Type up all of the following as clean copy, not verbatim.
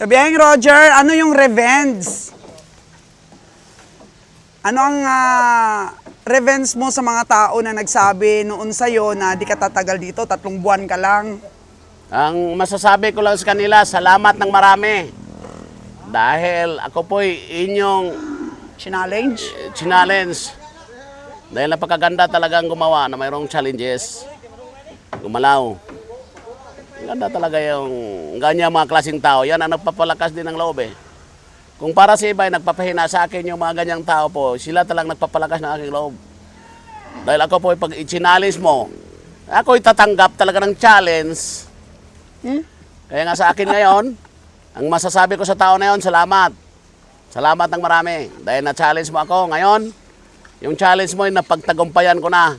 Kabiyahing Roger, ano yung revenge? Ano ang revenge mo sa mga tao na nagsabi noon sa'yo na di ka tatagal dito, 3 buwan ka lang? Ang masasabi ko lang sa kanila, salamat ng marami. Dahil ako po'y inyong Challenge? challenge. Dahil napakaganda talagang gumawa na mayroong challenges. Gumalaw. Ganda talaga yung ganyan mga klaseng tao. Yan ang nagpapalakas din ng loob eh. Kung para sa iba ay nagpapahina sa akin yung mga ganyang tao po, sila talagang nagpapalakas ng aking loob. Dahil ako po, pag i-challenge mo, ako itatanggap talaga ng challenge. Kaya nga sa akin ngayon, ang masasabi ko sa tao na yon, salamat. Salamat ng marami. Dahil na-challenge mo ako ngayon, yung challenge mo ay napagtagumpayan ko na.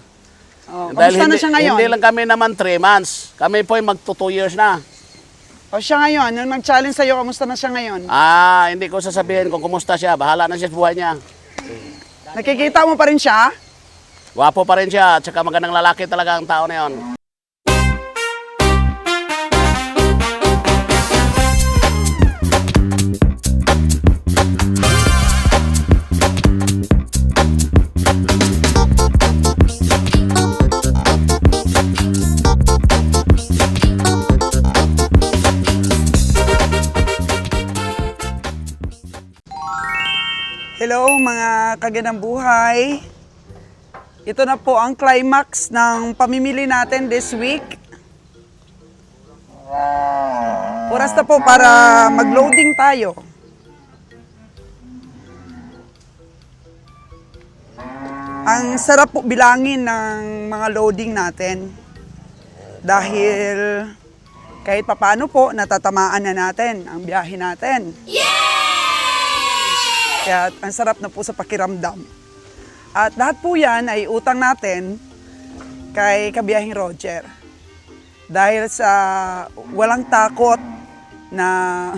Oh, Dahil kamusta na siya ngayon? hindi lang kami naman 3 months. Kami po ay mag 2 years na. O siya ngayon, yung nag-challenge sa'yo, kamusta na siya ngayon? Hindi ko sasabihin kung kumusta siya. Bahala na siya sa buhay niya. Nakikita mo pa rin siya? Wapo pa rin siya. At saka magandang lalaki talaga ang tao na yon. Hello mga kagandang buhay. Ito na po ang climax ng pamimili natin this week. Oras na po para mag-loading tayo. Ang sarap po bilangin ng mga loading natin. Dahil kahit papano po natatamaan na natin ang biyahe natin. Kaya ang sarap na po sa pakiramdam. At lahat po yan ay utang natin kay Kabiyahing Roger. Dahil sa walang takot na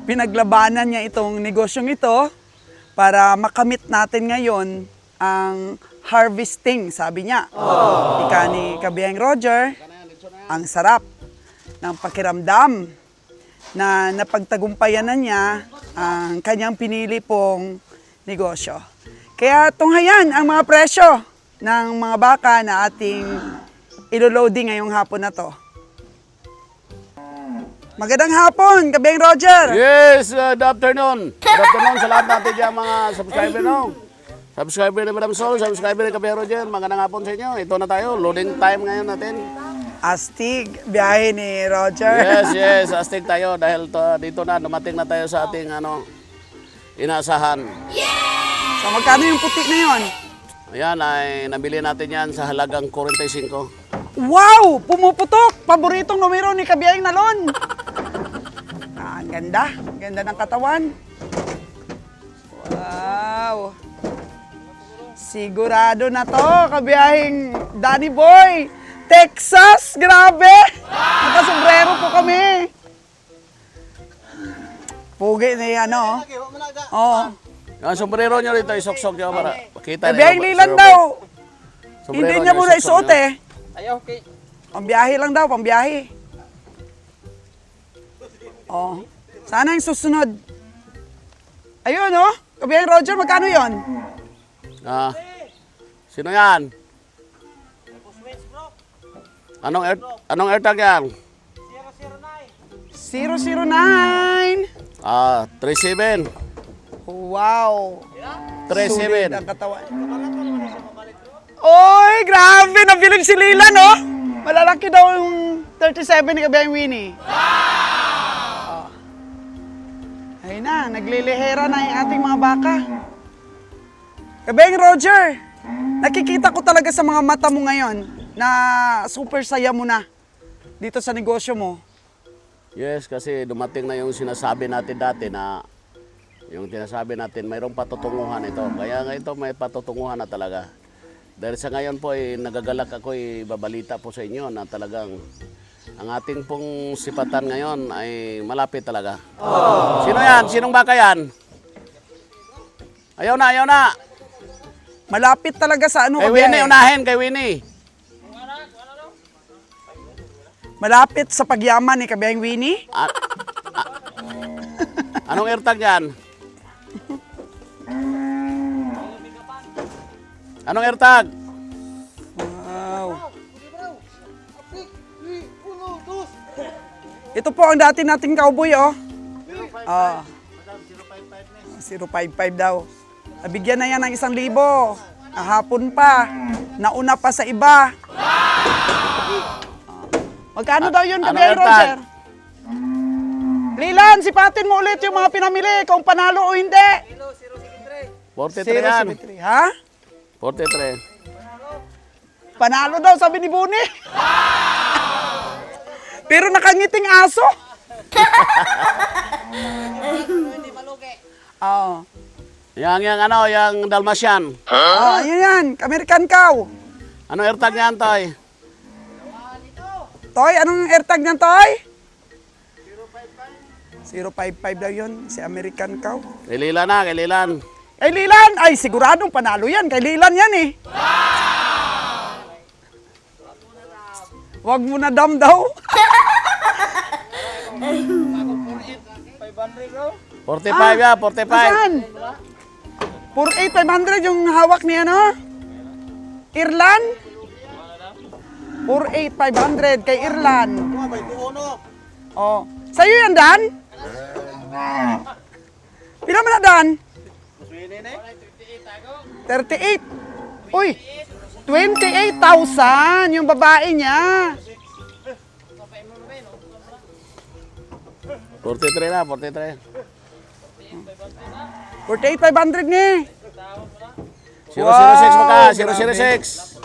pinaglabanan niya itong negosyong ito para makamit natin ngayon ang harvesting, sabi niya. Ika ni Kabiyahing Roger, ang sarap ng pakiramdam na napagtagumpayan na niya ang kanyang pinili pong negosyo. Kaya tunghayan ang mga presyo ng mga baka na ating iloloading ngayong hapon na to. Magandang hapon, Kabiyahing Roger! Yes, good afternoon. Good afternoon sa lahat natin dyan mga subscriber no. Subscriber ni Madam Sol, subscriber ni Kabiyahing Roger. Magandang hapon sa inyo. Ito na tayo, loading time ngayon natin. Astig, biyahe ni Roger. Yes, astig tayo dahil dito na, dumating na tayo sa ating inaasahan. So magkano yung puti na yon? Ayan, ay nabili natin yan sa halagang 45. Wow! Pumuputok! Paboritong numero ni Kabiyahing Nalon. Ang ganda. Ganda ng katawan. Wow! Sigurado na to, Kabiyahing Danny Boy! Texas! Grabe! Nakasombrero po kami. Pugi na yan, oh. Oo. Ang sombrero nyo rito, isok-sok nyo para makita. Kabiyahing Lilan daw. Hindi niya muna isuot eh. Ayaw, okay. Pambiyahe lang daw, pambiyahe. Oh. Sana yung susunod. Ayun, oh. Kabiyahing Roger, magkano yon? Sino yan? Anong AirTag yan? 009. 37. Wow. 37. Sulit ang katawan. Oy, grabe. Nabilib si Lilan, oh. Malalaki daw yung 37 ni Kabiyahing Winnie. Wow. Ayun na, naglilihera na yung ating mga baka. Kabiyahing Roger, nakikita ko talaga sa mga mata mo ngayon na super saya mo na dito sa negosyo mo. Yes, kasi dumating na yung sinasabi natin dati na yung sinasabi natin mayroong patutunguhan ito. Kaya nga ito may patutunguhan na talaga. Dahil sa ngayon po nagagalak ako babalita po sa inyo na talagang ang ating pong sipatan ngayon ay malapit talaga. Sino yan? Sinong baka yan? Ayaw na. Malapit talaga sa ano, Kay Kabiyahing. Winnie, unahin kay Winnie. Malapit sa pagyaman ni Kabiyang Winnie. Anong AirTag yan? Anong AirTag? Wow. Ito po ang dati nating cowboy, oh. Ah. 055 daw. Nabigyan na yan ng 1,000. Kahapon pa. Nauna pa sa iba. Magkano daw yun, Ano Kabiyang AirTag? Roger? Lilan, sipatin mo ulit yung mga pinamili kung panalo o hindi. 43 yan. 073, ha? 43. Panalo daw, sabi ni Buni. Pero nakangiting aso. Oo. Yang Dalmatian. Ah, yun yan. American cow. Anong AirTag niyan, Toy? Toy, anong AirTag niyan, Toy? 055 daw yun, si American cow. Kay Lilan na, kay Lilan. Kay Lilan, ay siguradong panalo yan. Kay Lilan yan eh. Wag mo na dam daw. 45 yan, 45. Nasaan? 48,500 yung hawak niya, no? Irlan? 48,500 kay Irlan. Oh. Sa'yo yan, Dan? Pila man na, Dan? 38. Uy, 28,000 yung babae niya. 43 na, 43. 48,500 ni. 006 Wow, maka, grabe. 006.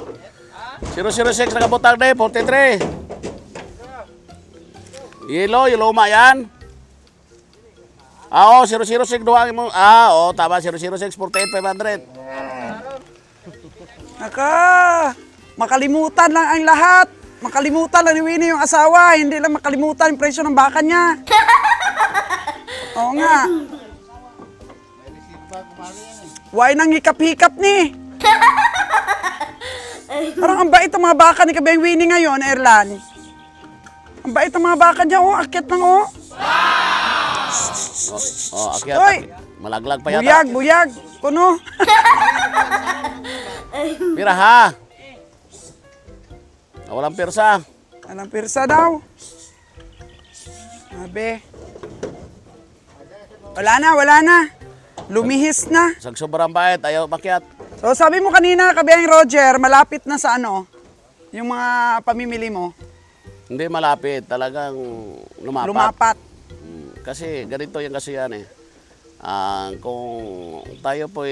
006 nakabutang na 43. Yelo, yung luma yan. Oo, 006 duwang mo. Oo, tama, 006, 48,500. Makalimutan lang ang lahat. Makalimutan lang ni Winnie yung asawa. Hindi lang makalimutan yung presyo ng baka niya. Oo nga. Why nang hikap-hikap ni? Parang ang bait ang mga baka ni Kabiyang Winnie ngayon, Erlan. Ang bait ang mga baka niya, oh. Akyat lang, oh. Oh, akyat. Hoy! Malaglag pa yata. Buyag, buyag. Kuno. Pira ha. Walang pirsa. Anong pirsa daw? Sabi. Wala na, wala na. Lumihis na. Sa sobrang bait, ayaw makyat. So sabi mo kanina, Kabiyang Roger, malapit na sa ano, yung mga pamimili mo, Hindi malapit, talagang lumapat. lumapat. Kasi ganito yung kasi yan eh. Kung tayo po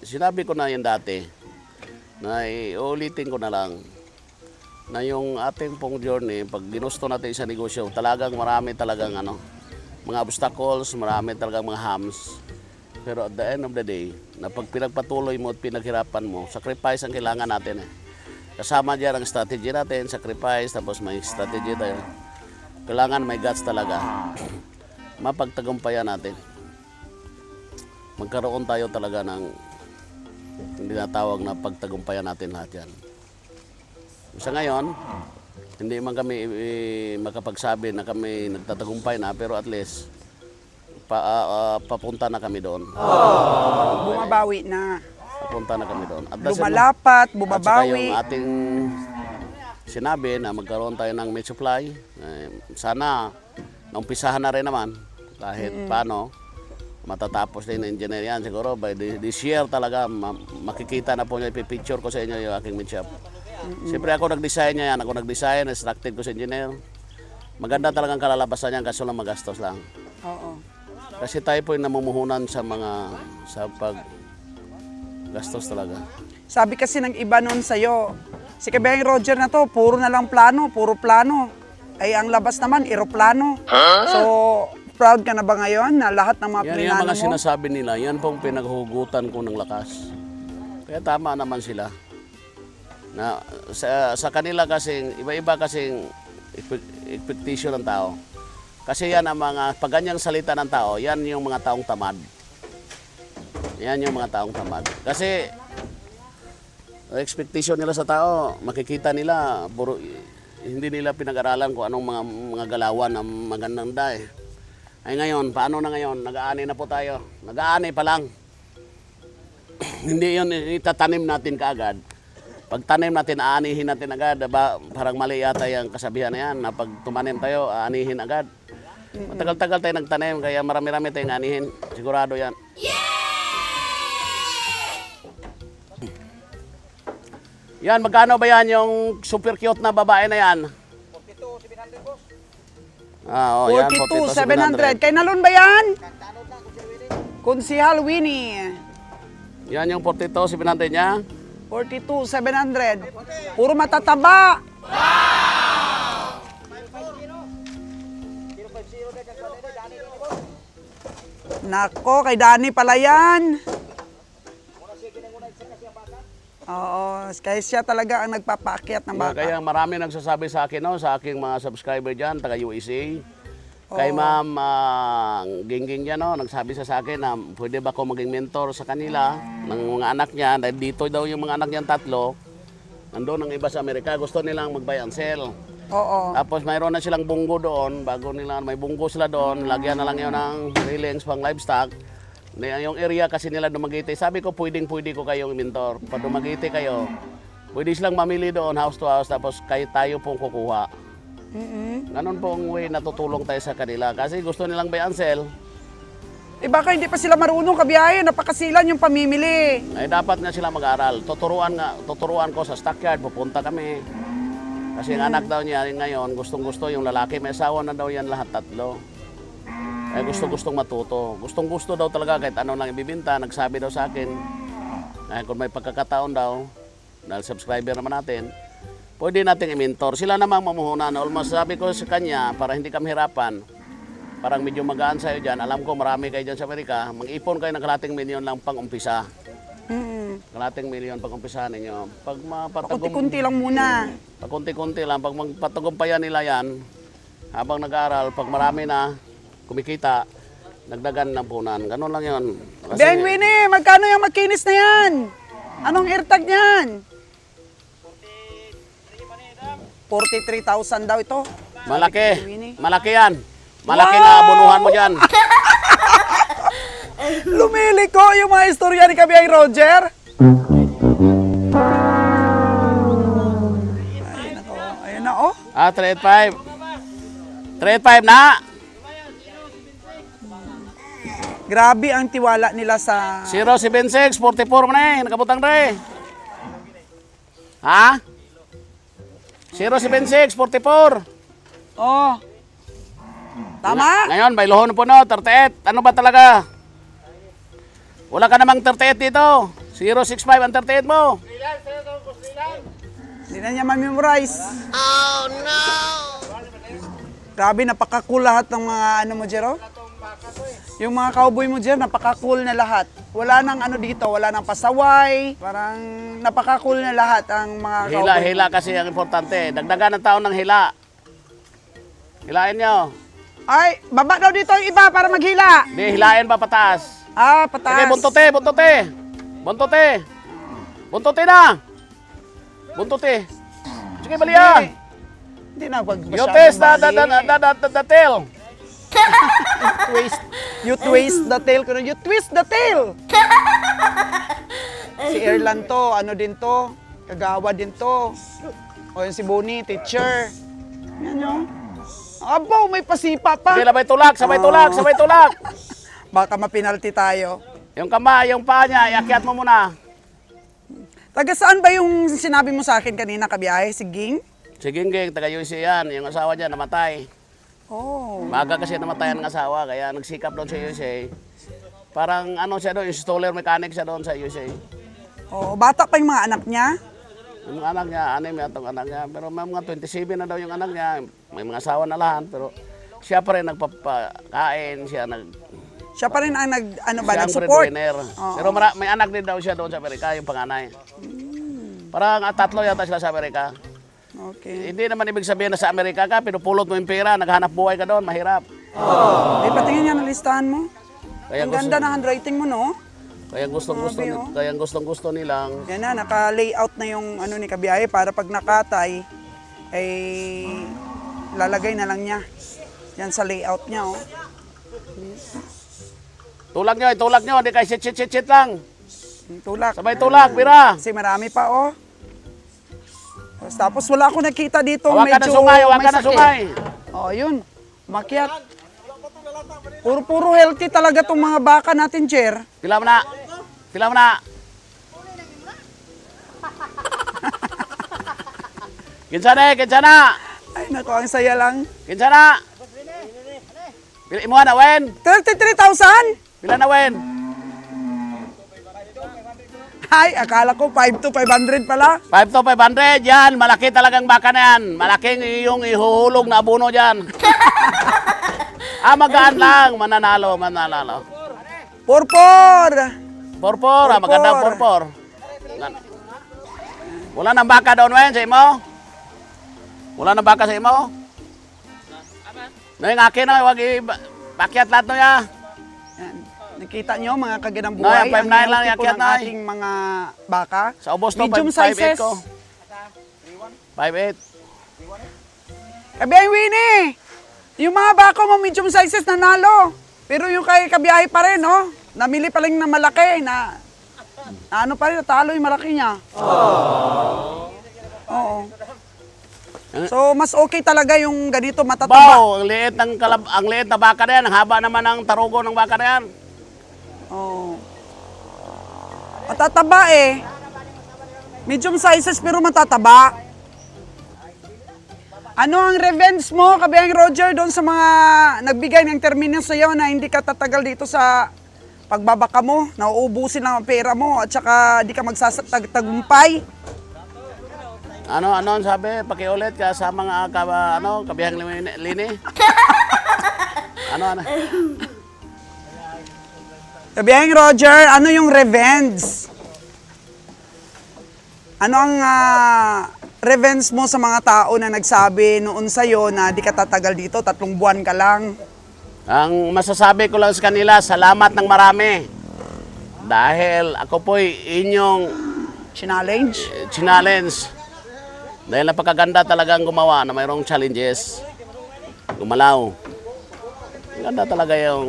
sinabi ko na yan dati, na uulitin ko na lang, na yung ating pong journey, pag ginusto natin sa negosyo, talagang marami talagang mga obstacles, marami talagang mga hams. Pero at the end of the day, na pag pinagpatuloy mo at pinaghirapan mo, sacrifice ang kailangan natin eh. Kasama dyan ang strategy natin, sacrifice, tapos may strategy tayo. Kailangan may guts talaga. Mapagtagumpayan natin. Magkaroon tayo talaga ng hindi natawag na pagtagumpayan natin lahat yan. Sa ngayon, hindi man kami makapagsabi na kami nagtatagumpay na, pero at least papunta na kami doon. Bumabawi na. Papunta na kami doon. At the same- Lumalapat, At saka yung bumabawi. ating sinabi na magkaroon tayo ng meat supply, sana naumpisahan na rin naman kahit paano matatapos din ng engineer yan. Siguro by this year talaga makikita na po nyo, ipipicture ko sa inyo yung aking meat shop. Siyempre ako nag-design niya yan, ako nag-design, instructed ko sa engineer. Maganda talagang kalalabasan yan, kaso lang magastos lang. Oo. Kasi tayo po yung namumuhunan sa gastos talaga. Sabi kasi ng iba noon sa'yo, si Kabiyang Roger na to, puro na lang plano, puro plano. Ay ang labas naman, eroplano. So, proud ka na ba ngayon na lahat ng mga Yan yung plinano mga mo? sinasabi nila, yan pong pinaghugutan ko ng lakas. Kaya tama naman sila. Na sa kanila kasing, iba-iba kasing expectation ng tao. Kasi yan ang mga, pag ganyang salita ng tao, yan yung mga taong tamad. Yan yung mga taong tamad. Kasi, expectation nila sa tao, makikita nila, puro hindi nila pinag-aralan kung anong mga galawan ng magandang eh. Ay ngayon, paano na ngayon? Nag-aani na po tayo. Nag-aani pa lang. Hindi yun itatanim natin kaagad. Pag tanim natin, aanihin natin agad. Diba? Parang mali yata yung kasabihan na yan na pag tumanim tayo, aanihin agad. Matagal-tagal tayo nagtanim, kaya marami-rami tayong aanihin. Sigurado yan. Yan, magkano ba yan yung super cute na babae na yan? 42,700 boss. Ah, oh, yan, 42,700. Kay Nalon ba yan? Konsihal Winnie. Yan yung 42,700 niya. 42,700. Puro matataba. Nako, kay Dani pala yan. Oo, kaya siya talaga ang nagpapaakyat ng baka. Kaya marami nagsasabi sa akin, no, sa aking mga subscriber dyan, taga USA. Kay Ma'am Gingging dyan, no, nagsabi siya sa akin na pwede ba ako maging mentor sa kanila ng mga anak niya. Dahil dito daw yung mga anak niyan tatlo. Nandun ang iba sa Amerika, gusto nilang mag-buy and sell. Oo. Tapos mayroon na silang bunggo doon, bago nila, may bunggo sila doon, lagyan na lang yun ng railings pang livestock. Yung area kasi nila Dumaguete, sabi ko pwedeng-pwede ko kayong mentor. Pag Dumaguete kayo, pwede silang mamili doon house to house, tapos tayo pong kukuha. Ganon po ang way na tutulong tayo sa kanila. Kasi gusto nilang buy and sell. Eh baka hindi pa sila marunong kabiyahe, napakasilan yung pamimili. Ay dapat nga sila mag-aral. Tuturuan ko sa stockyard, pupunta kami. Kasi ang anak daw niya ngayon, gustong-gusto yung lalaki. May asawa na daw yan lahat tatlo. Ay gustong-gustong matuto. Gustong-gusto daw talaga kahit ano lang ibibinta. Nagsabi daw sa akin, ay kung may pagkakataon daw, dahil subscriber naman natin, pwede nating i-mentor. Sila namang mamuhunan. Almost sabi ko sa kanya, para hindi kami hirapan, parang medyo magaan sa'yo dyan. Alam ko marami kayo dyan sa Amerika. Mag-ipon kayo ng kalating milyon lang pang umpisa. Kalating milyon pang umpisa ninyo. Pag Kunti-kunti lang muna. pag kunti-kunti lang, pag magpatagumpayan nila yan, habang nag-aaral, pag marami na, kumikita, nagdagan ng punan. Ganun lang yun. Kasi, Beng Winnie, magkano yung makinis na yan? Anong airtag niyan? 43,000 daw ito. malaki. Winnie. Malaki yan. Malaki Wow! na abunuhan mo dyan. Lumili ko yung mga istorya ni Kabiyay Roger. Ay, nako. Ayun na, oh. 385. 385 na. Grabe ang tiwala nila sa... 076, 44 mo na eh. Nakabutang na eh. Ha? 076, 44. Oh. Tama? Ngayon, baylohon po no, 38. Ano ba talaga? Wala ka namang 38 dito. 065 ang 38 mo. Hindi na niya ma-memorize. Oh, no! Grabe, napaka-cool lahat ng mga ano mo, Jero. Yung mga cowboy mo, Jer, napaka-cool na lahat. Wala nang ano dito, wala nang pasaway. Parang napaka-cool na lahat ang mga cowboy. Hila kasi ang importante. Dagdagan ng taon ng hila. Hilain nyo. Ay, baba daw dito yung iba para maghila. Di, hilain pa pataas. Ah, pataas. Sige, buntote, buntote. Buntote. Buntote na. Buntote. Sige, baliya. Hindi na pag You taste the tail. You twist the tail. You twist the tail. Si Erlan to, ano din to, kagawa din to. O yung si Bonnie, teacher. Yan yun. Abo, may pasipa pa. Sige, sabay tulak, sabay tulak, sabay tulak. Baka mapinalti tayo. Yung kamay, yung paa niya, iakyat mo muna. Taga saan ba yung sinabi mo sa akin kanina, kabiyahe? Si Ging? Si Gingging, taga UC yan. Yung asawa niya, namatay. Oh. Maaga kasi namatay ang asawa, kaya nagsikap doon sa USA. Parang ano siya doon, installer mechanic siya doon sa USA. Oh, bata pa yung mga anak niya? Yung mga anak niya, 6 yatong anak niya. Pero may mga 27 na daw yung anak niya. May mga asawa na lahat. Pero siya pa rin nagpapakain. Siya pa rin ang Siya ang nag-support. breadwinner. Oo. Pero may anak din daw siya doon sa Amerika, yung panganay. Parang 3 yata sila sa Amerika. Okay. Hindi naman ibig sabihin na sa Amerika ka, pinupulot mo yung pera, naghanap buhay ka doon, mahirap. Eh, patingin niya ng listahan mo. Kaya Ang ganda ng handwriting mo, no? Kaya gustong-gusto nilang Yan na, naka-layout na yung ano ni Kabiyahe para pag nakatay, ay lalagay na lang niya. Yan sa layout niya, oh. Tulak nyo, hindi kayo sit lang. Tulak. Sabay tulak, bira. Kasi marami pa, oh. Tapos wala ako nakita dito Huwag ka na medyo sungay, huwag may ka na sakit. sungay. Oh, yun. Makiat. Puro healthy talaga tong mga baka natin, Jer. Pila mo na. Pila mo na. Kinsa na. Ay, naku, ang saya lang. Kinsa na. Pila mo na, Wen. 33,000? Pila na, Wen. Ay, akala ko 5 to 500 pala. 5 to 500, yan. Malaki talagang baka na yan. Malaking yung ihuhulog na abuno dyan. Magaan lang. Mananalo. Purpur! Porpor, magandang porpor. Wala nang baka doon, Wen, sa imo? Wala nang baka sa imo? No, yung akin, no, huwag pakyat lahat no ya. Yan. Nakita nyo mga kaganang No, buhay, yung 5'9" lang healthy po yakyat ng na, ating mga baka. Sa ubos no, Medium 5'8" sizes. ko. 5'8". Kabiyay Winnie! Yung mga baka mo medium sizes nanalo. Pero yung kay Kabiyahe pa rin, oh. Namili pa lang na malaki na ano pa rin, natalo yung malaki niya. Oo. So, mas okay talaga yung ganito matataba. Bao, ang liit na baka na yan. Ang haba naman ng tarugo ng baka na yan. Oo. Matataba eh. Medium sizes pero matataba. Ano ang revenge mo, Kabiyang Roger, doon sa mga nagbigay ng termino sa iyo na hindi ka tatagal dito sa pagbabaka mo, nauubusin lang ang pera mo at saka di ka magsasatagumpay? Ano ang sabi? Pakiulit ka sa mga kabihang lini. Ano? Kabiyang Roger, ano yung revenge? Ano ang revenge mo sa mga tao na nagsabi noon sa'yo na di ka tatagal dito, 3 buwan ka lang? Ang masasabi ko lang sa kanila, salamat ng marami. Dahil ako po'y inyong Challenge? challenge. Dahil napakaganda talagang gumawa na mayroong challenges. Gumalaw. Ganda talaga yung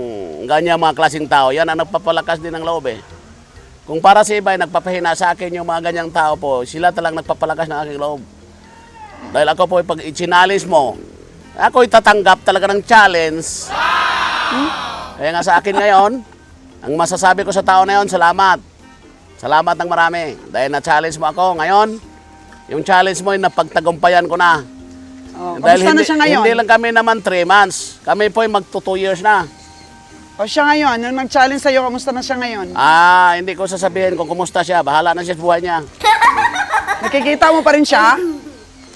ganyan mga klaseng tao. Yan ang nagpapalakas din ng loob eh. Kung para sa iba ay nagpapahina sa akin yung mga ganyang tao po, sila talagang nagpapalakas ng aking loob. Dahil ako po, pag i-challenge mo, ako tatanggap talaga ng challenge. Kaya nga sa akin ngayon, ang masasabi ko sa tao na yon, salamat. Salamat ng marami. Dahil na-challenge mo ako ngayon, yung challenge mo ay napagtagumpayan ko na. Oh, Dahil kamusta na siya ngayon? hindi lang kami naman 3 months. Kami po ay magto 2 years na. O siya ngayon, nung nag-challenge sa'yo, kamusta na siya ngayon? Hindi ko sasabihin kung kumusta siya. Bahala na siya sa buhay niya. Nakikita mo pa rin siya?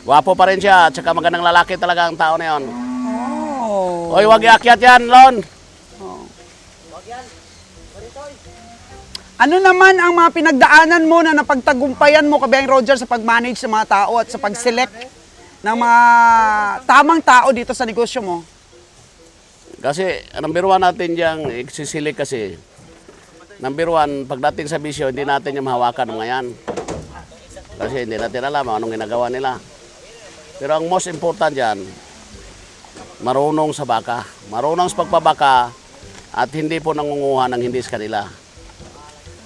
Gwapo pa rin siya. At saka magandang lalaki talaga ang tao na yon. Oh. Oy, wag iakyat yan, Lon. Ano naman ang mga pinagdaanan mo na napagtagumpayan mo, Kabiyang Roger, sa pag-manage sa mga tao at sa pag-select ng mga tamang tao dito sa negosyo mo? Kasi, number 1 natin diyang iksisilik kasi. Number 1, pagdating sa bisyo, hindi natin yung mahawakan ng ngayon. Kasi hindi natin alam anong ginagawa nila. Pero ang most important dyan, marunong sa baka. Marunong sa pagbabaka at hindi po nangunguha ng hindi sa kanila.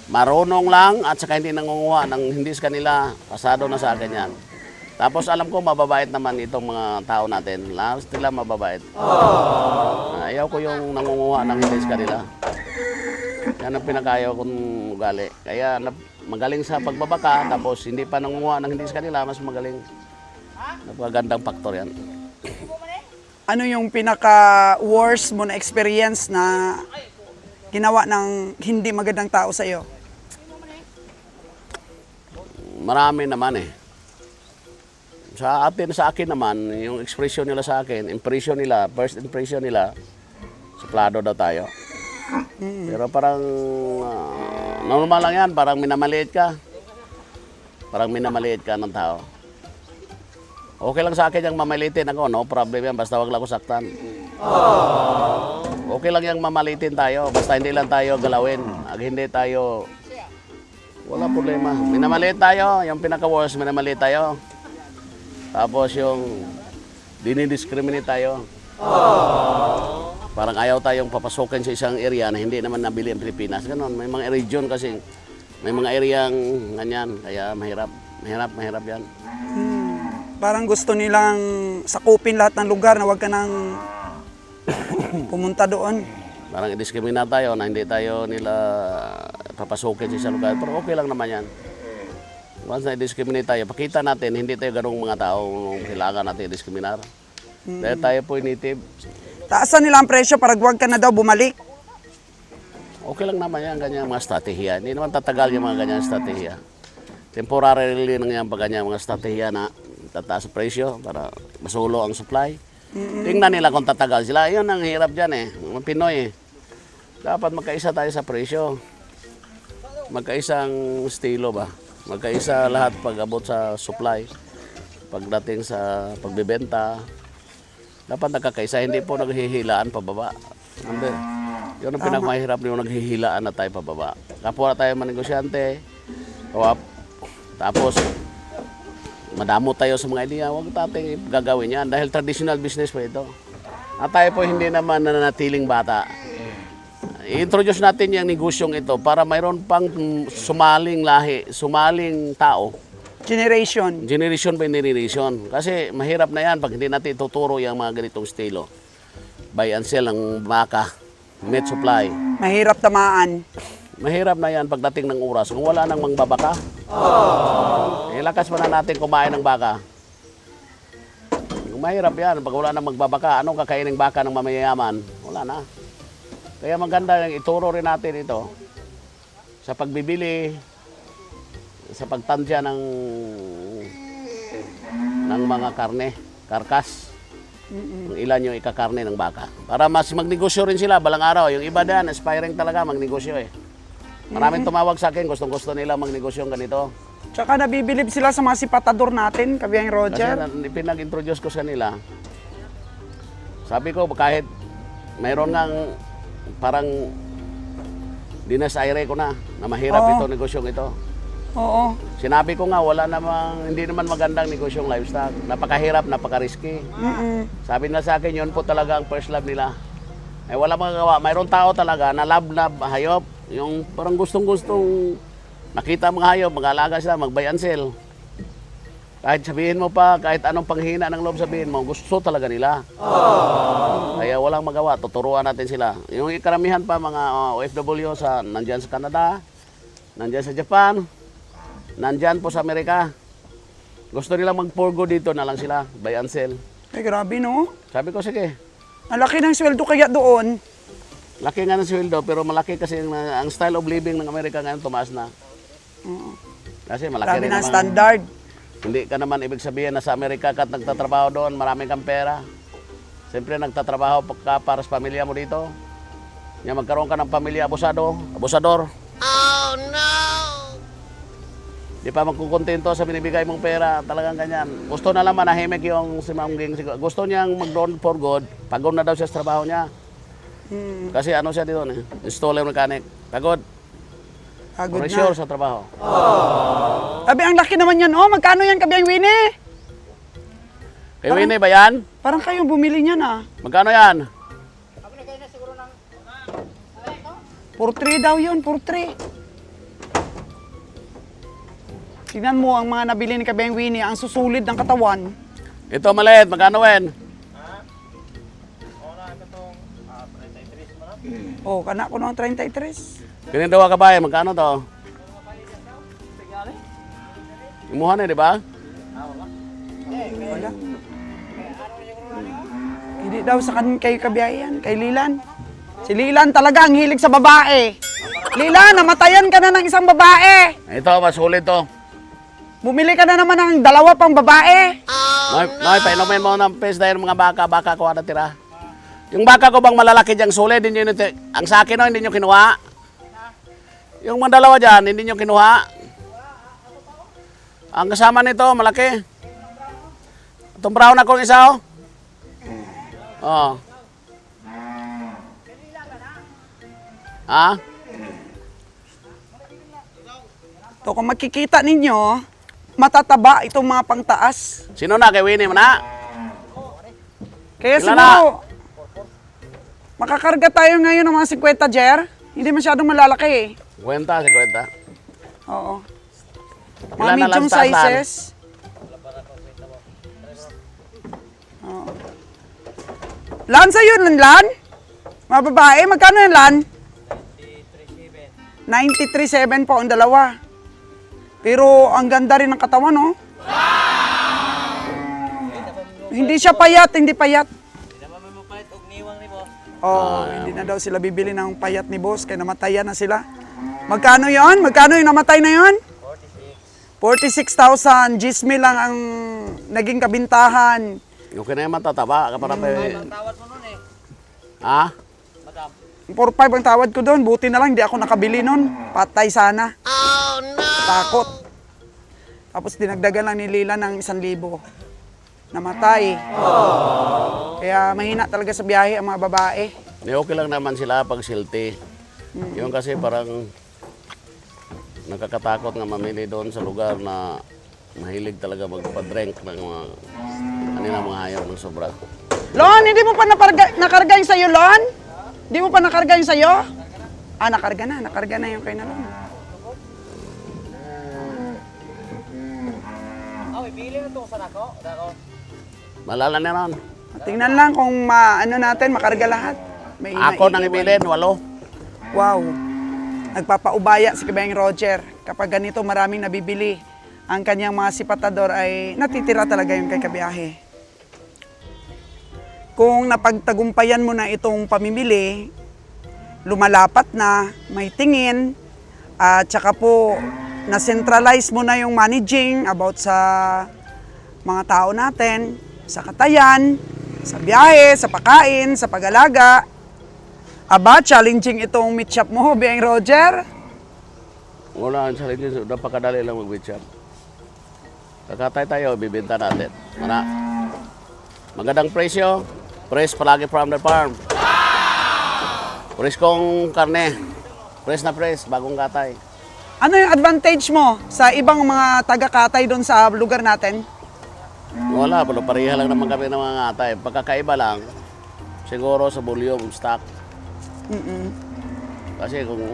Marunong lang at saka hindi nangunguha ng hindi sa kanila. Pasado na sa akin yan. Tapos alam ko mababait naman itong mga tao natin. Lahat sila mababait. Ayaw ko yung nangunguha ng hindi sa kanila. Yan ang pinakayaw kong ugali. Kaya magaling sa pagbabaka tapos hindi pa nangunguha ng hindi sa kanila, mas magaling. Napakagandang faktor yan. Ano yung pinaka-worst mo na experience na ginawa ng hindi magandang tao sa iyo? Marami naman eh. Sa akin naman, yung expression nila sa akin, first impression nila, suplado daw tayo. Pero parang normal lang yan, parang minamaliit ka. Parang minamaliit ka ng tao. Okay lang sa akin yung mamalitin ako, no problem yan, basta wag lang ako saktan. Okay lang yung mamalitin tayo, basta hindi lang tayo galawin. Hindi tayo, wala problema. Minamaliit tayo, yung pinaka-worst, minamaliit tayo. Tapos yung dinidiscriminate tayo. Parang ayaw tayong papasukin sa isang area na hindi naman nabili ang Pilipinas. Ganon, may mga region kasi, may mga areang ganyan, kaya mahirap yan. Parang gusto nilang sakupin lahat ng lugar na wag ka nang pumunta doon. Parang i-discriminate tayo na hindi tayo nila papasukin sa isang lugar. Pero okay lang naman yan. Once na i-discriminate tayo, pakita natin, hindi tayo ganung mga tao kailangan natin i-discriminar. Dahil tayo po native, Taasan nila ang presyo para wag ka na daw bumalik. okay lang naman yan, ganyan mga strategiya. Hindi naman tatagal yung mga ganyan strategiya. Temporarily lang yan pag ganyan mga strategiya na tataas ang presyo para masulo ang supply. Tingnan nila kung tatagal sila. Yun ang hirap dyan eh, mga Pinoy eh. Dapat magkaisa tayo sa presyo. Magkaisang estilo ba? Magkaisa lahat pag abot sa supply. Pagdating sa pagbebenta, dapat nagkakaisa, hindi po naghihilaan pababa. Yun ang pinagmahirap yung naghihilaan na tayo pababa. Kapwa tayo manegosyante, tapos madamo tayo sa mga idea, huwag natin gagawin yan dahil traditional business po ito. At tayo po hindi naman nananatiling bata. I-introduce natin yung negosyong ito para mayroon pang sumaling lahi, sumaling tao. Generation. Generation by generation. Kasi mahirap na yan pag hindi natin ituturo yung mga ganitong estilo. Buy and sell ng baka, meat supply. Mahirap tamaan. Mahirap na yan pagdating ng oras. Kung wala nang mangbabaka, ilakas pa na natin kumain ng baka. Mahirap yan. Pag wala nang magbabaka, anong kakainin ng baka ng mamayayaman? Wala na. Kaya maganda yung ituro rin natin ito sa pagbibili, sa pagtandya ng mga karne, karkas. Kung ilan yung ikakarne ng baka. Para mas magnegosyo rin sila balang araw. Yung iba dyan, aspiring talaga magnegosyo eh. Maraming tumawag sa akin, gustong-gusto nila magnegosyo ganito. Tsaka nabibilib sila sa mga sipatador natin, Kabiyang Roger. Kasi pinag-introduce ko sa nila. Sabi ko, kahit mayroon ngang parang dinas aire ko na mahirap ito, negosyong ito. Oo. Sinabi ko nga, hindi naman magandang negosyong livestock. Napakahirap, napaka-risky. Sabi nila sa akin, yun po talaga ang first love nila. Eh wala magagawa. Mayroon tao talaga na love na hayop. Yung parang gustong-gustong nakita mga hayop, mag-alaga sila, mag-buy and sell. Kahit sabihin mo pa, kahit anong panghina ng loob sabihin mo, gusto talaga nila. Kaya walang magawa, tuturuan natin sila. Yung karamihan pa mga OFW nandyan sa Canada, nandyan sa Japan, nandyan po sa Amerika. Gusto nilang mag-forgo dito na lang sila, buy and sell. Ay, grabe no? Sabi ko, sige. Ang laki ng sweldo kaya doon. Laki nga ng sweldo, pero malaki kasi ang style of living ng Amerika ngayon tumaas na. Kasi malaki Grabe rin na naman. standard. Hindi ka naman ibig sabihin na sa Amerika ka at nagtatrabaho doon, marami kang pera. Siyempre nagtatrabaho ka para sa pamilya mo dito. Nga magkaroon ka ng pamilya abusador. Oh no! Di pa magkukontento sa binibigay mong pera, talagang ganyan. Gusto na lang manahimik yung si Ma'am Ging. Gusto niyang mag-down for good, pagod na daw siya sa trabaho niya. Kasi ano siya dito, installer mechanic. Pagod. Pagod Pressure na. sa trabaho. Abi, ang laki naman yan. Oh, magkano yan, Kabiyang Winnie? Kay Winnie ba yan? Parang kayong bumili niyan ah. Magkano yan? 4-3 daw yun, 4-3. Tingnan mo ang mga nabili ni Kabiyang Winnie, ang susulid ng katawan. Ito maliit, magkano wen? Oh, kana ko ng 33. Pinindawa ka ba magkano to? Imuhan di ba? Wala. Hindi daw sa kay Kabiyayan, kay Lilan. Si Lilan talaga ang hilig sa babae. Lilan, namatayan ka na ng isang babae. Ito, masulit to. Bumili ka na naman ng dalawa pang babae. Noy, painumin mo ng pes dahil mga baka ko na tira. Yung baka ko bang malalaki diyang sulit, hindi nyo, ang sa akin no, hindi nyo kinuha. Yung mga dalawa dyan, hindi nyo kinuha. Ang kasama nito, malaki. Itong brown akong isa, oh. Oh. Ha? To kung makikita ninyo, matataba itong mga pangtaas. Sino na kay Winnie mo na? Kaya Ilan siguro, makakarga tayo ngayon ng mga 50 jer. Hindi masyadong malalaki eh. Kwenta, si kwenta. Oo. Mga Ilan na medium lantasan? sizes. Oo. Lan sa'yo, Lan? Mga babae, magkano yan, Lan? 93.7 po ang dalawa. Pero ang ganda rin ng katawan, no? Hindi siya payat, hindi payat. Oh, hindi na daw sila bibili ng payat ni boss, kaya namatayan na sila. Magkano yon? Magkano yung namatay na yon? 46,000. Gismi lang ang naging kabintahan. Okay na yung matataba. Kapara pa Tawad mo nun eh. Ha? Madam. 4-5 ang tawad ko doon. Buti na lang, hindi ako nakabili noon. Patay sana. Oh, no! Takot. Tapos dinagdagan lang ni Lila ng 1,000. Namatay. Kaya mahina talaga sa biyahe ang mga babae. Okay lang naman sila pag silti. Yung kasi parang nakakatakot nga mamili doon sa lugar na mahilig talaga magpa-drink ng mga hayop ng sobra. Lon, hindi mo pa nakarga yung sa'yo, Lon? Hindi mo pa nakarga yung sa'yo? Ah, nakarga na. Nakarga na yung kay na Lon. Ibili na itong sanako. Dako. Malala na ron. Tingnan lang kung natin, makarga lahat. May Ako nang maiiwan. ibilin, 8. Wow. Nagpapaubaya si Kabayang Roger. Kapag ganito maraming nabibili, ang kanyang mga sipatador ay natitira talaga yung kay kabiyahe. Kung napagtagumpayan mo na itong pamimili, lumalapat na, may tingin, at saka po na-centralize mo na yung managing about sa mga tao natin, sa katayan, sa biyahe, sa pagkain, sa pag-alaga. Aba, challenging itong meat shop mo, Biang Roger. Wala ang sarili, napakadali lang mag-witch up. Kakatay tayo, bibenta natin. Mana? Magandang presyo. Fresh palagi from the farm. Fresh kong karne. Fresh na fresh, bagong katay. Ano yung advantage mo sa ibang mga taga-katay doon sa lugar natin? Wala, pero pareha lang naman kami ng mga katay. Pagkakaiba lang, siguro sa volume of stock. Kasi kung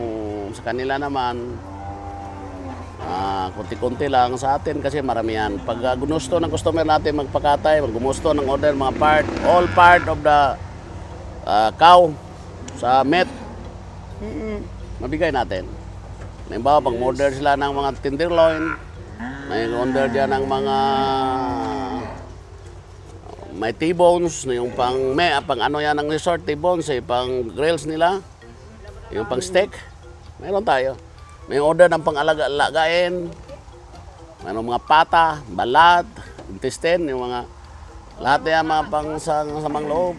sa kanila naman, kunti-kunti lang sa atin kasi maramihan. Pag gusto ng customer natin magpakatay, gusto ng order mga part, all part of the cow sa meat, mabigay natin. Halimbawa, pag order sila ng mga tenderloin, may order dyan ng mga may T-bones, yung pang ano yan ng resort, T-bones, pang grills nila, yung pang steak, mayroon tayo. May order ng pang-alagain, mayroon mga pata, balat, intestine, yung mga lahat yan mga pang samang loob.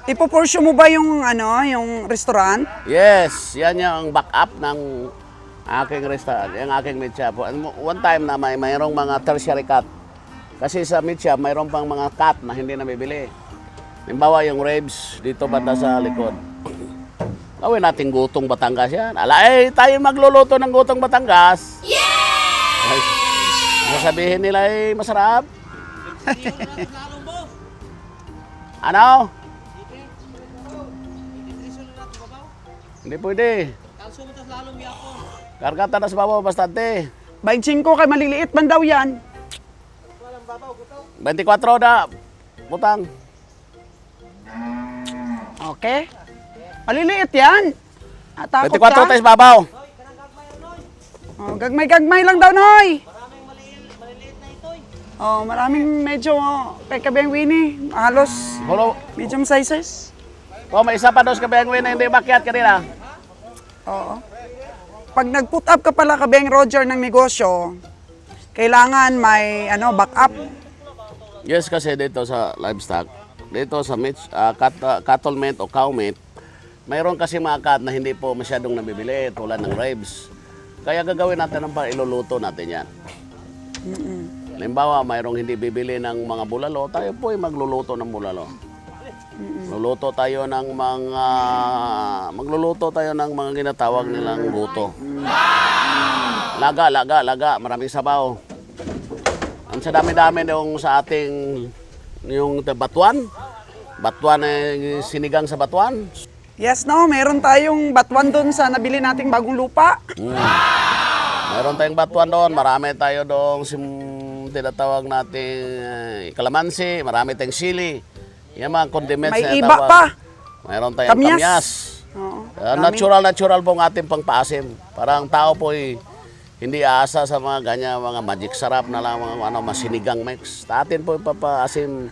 Ipoporsyo mo ba yung yung restaurant? Yes, yan yung backup ng aking restaurant, yung aking meat shop. One time na mayroong mga tertiary cut. Kasi sa meat shop, mayroon pang mga cut na hindi nabibili. Halimbawa yung ribs dito banda sa likod. Gawin natin gutong Batangas yan. Tayo magluluto ng gutong Batangas. Yeah! Ay, sasabihin nila masarap. Ano? Hindi pwede. Kargata na sa babaw bastante. 25 kay maliliit man daw yan. 24 na. Butang. Okay? Maliliit yan. Takot 24 ka? tayo sa babaw. Oh, gagmay lang daw, Noy. Oh, maraming medyo kay Kabayang Winnie. Halos Hulo. medium sizes. May isa pa doon sa kabayang na hindi makiat kanina. Oo. Pag nag-put up ka pala Kabayang Roger ng negosyo, kailangan may backup. Yes, kasi dito sa livestock, dito sa meat, cattle meat o cow meat, mayroon kasi mga cut na hindi po masyadong nabibili tulad ng ribs. Kaya gagawin natin ang iluluto natin yan. Halimbawa, mayroong hindi bibili ng mga bulalo, tayo po ay magluluto ng bulalo. Magluluto tayo ng mga ginatawag nilang guto. Laga, maraming sabaw. Ang sa dami-dami yung sa ating yung batuan. Batuan ay sinigang sa batuan. Yes, no, meron tayong batuan doon sa nabili nating bagong lupa. Meron tayong batuan doon, marami tayo doon tinatawag natin kalamansi, marami tayong sili. Yung mga condiments May na iba tinatawag. pa. Meron tayong Kamyas. kamyas. Oo, Natural po ang ating pangpaasim. Parang tao po hindi aasa sa mga ganyan, mga magic sarap na lang, mga masinigang mix. Sa atin po ipapaasim.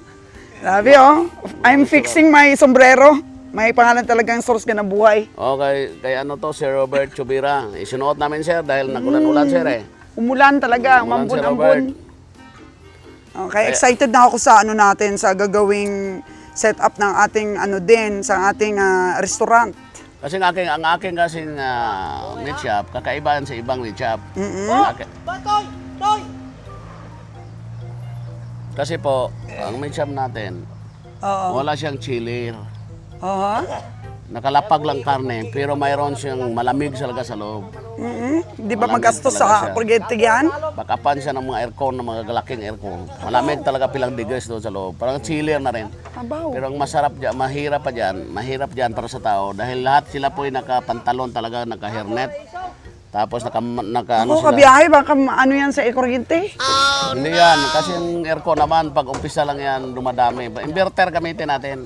Grabe, oh. I'm fixing my sombrero. May pangalan talagang source ka ng buhay. Okay, kay ano to, Sir Robert Chubira. Isinuot namin, sir, dahil nagulan-ulan, sir, eh. Umulan talaga, Umulan, Sir mambun-ambun. Okay, excited na ako sa ano natin, sa gagawing setup ng ating ano din, sa ating restaurant. Kasi ang aking kasing meat shop, kakaiba yan sa ibang meat shop. Batoy! Toy! Kasi po, ang meat shop natin, Oo. wala siyang chili. Oo. Nakalapag lang karne, pero mayroon siyang malamig talaga sa loob. Di ba Malamig magastos talaga sa siya. kuryente yan? Bakapan siya ng mga aircon, ng mga galaking aircon. Malamig talaga pilang degrees doon sa loob. Parang chiller na rin. Abaw. Pero ang masarap dyan, mahirap dyan para sa tao. Dahil lahat sila po ay nakapantalon talaga, naka-hairnet. Tapos naka ano Ako, sila. kabiyahe, baka ano yan sa kuryente? Hindi yan, kasi yung aircon naman, pag umpisa lang yan, dumadami. Inverter gamitin natin.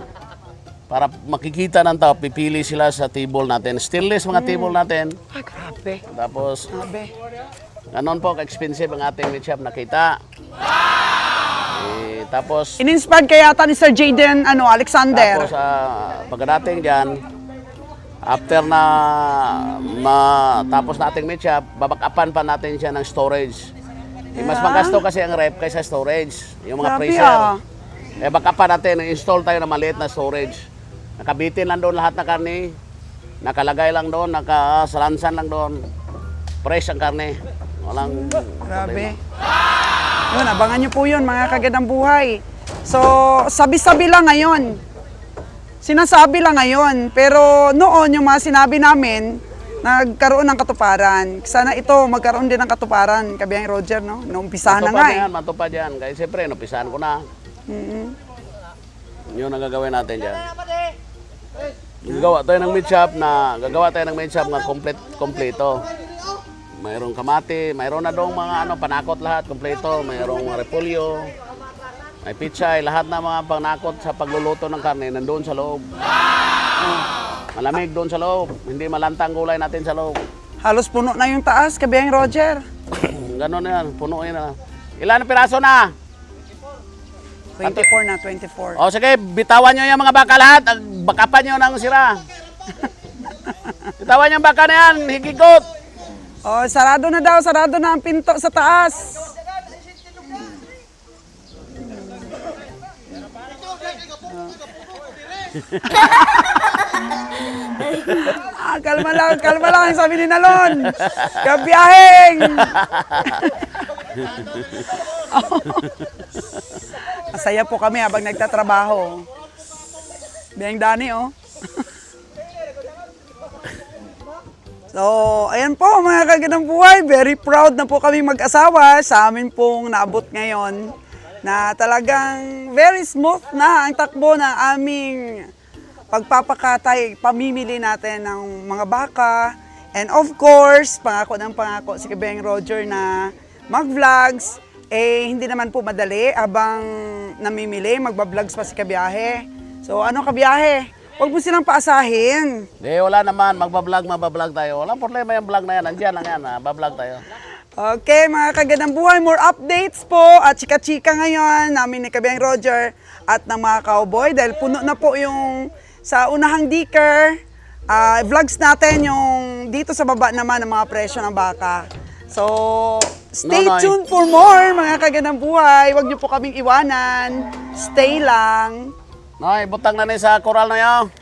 Para makikita ng tao, pipili sila sa table natin. Stainless mga table natin. Ay, grabe. Tapos, Grabe. ganon po, ka-expensive ang ating meat shop nakita. Tapos, In-inspired kaya yata ni Sir Jaden Alexander. tapos pagkadating dyan, after na matapos na ating meat shop, babakapan pa natin siya ng storage. Mas magasto kasi ang rep kaysa storage. Yung mga Grabe, freezer. ah. Bakapan natin, install tayo ng maliit na storage. Nakabitin lang doon lahat na karne. Nakalagay lang doon, nakasalansan lang doon. Fresh ang karne. Walang Grabe. Yun, abangan nyo po yun, mga kagandang buhay. So, sabi-sabi lang ngayon. Sinasabi lang ngayon. Pero noon, yung mga sinabi namin, nagkaroon ng katuparan. Sana ito, magkaroon din ng katuparan, Kabiyang Roger, no? Naumpisahan na nga eh. matupad yan. Kaya siyempre, nupisahan ko na. Yun ang gagawin natin dyan. Gagawa tayo ng meat shop na kompleto. Mayroong kamati, mayroon na doong mga panakot lahat, kompleto. Mayroong repolyo, may pichay, lahat na mga panakot sa pagluluto ng karne nandoon sa loob. Malamig doon sa loob, hindi malantang gulay natin sa loob. Halos puno na yung taas, Kabiyang Roger. Ganon na yan, punuin na. Ilan na piraso na? 24 na, 24. O sige, bitawan nyo yung mga baka lahat. Bakapan nyo ng sira. Bitawan yung baka na yan, higikot. Oh, sarado na daw, sarado na ang pinto sa taas. Kalma lang, sabi ni Nalon. Kabiyaheng! Masaya po kami habang nagtatrabaho. Biyang Dani, oh. So, ayan po mga kagandang buhay. Very proud na po kami mag-asawa sa amin pong naabot ngayon na talagang very smooth na ang takbo ng aming pagpapakatay, pamimili natin ng mga baka. And of course, pangako ng pangako si Kabiyang Roger na mag-vlogs. Hindi naman po madali habang namimili, magba-vlogs pa si Kabiyahe. So ano Kabiyahe? Huwag mo silang paasahin. Di, wala naman. Mabablog tayo. Walang problema yung vlog na yan. Nandiyan lang yan. Bablog tayo. Okay, mga kagandang buhay, more updates po at chika-chika ngayon namin ni Kabiyang Roger at ng mga cowboy dahil puno na po yung sa unahang diker. Vlogs natin yung dito sa baba naman ng mga presyo ng baka. So, stay Nonoy. tuned for more mga kagandang buhay. Huwag niyo po kaming iwanan. Stay lang. Noy, butang na ni sa koral na yun.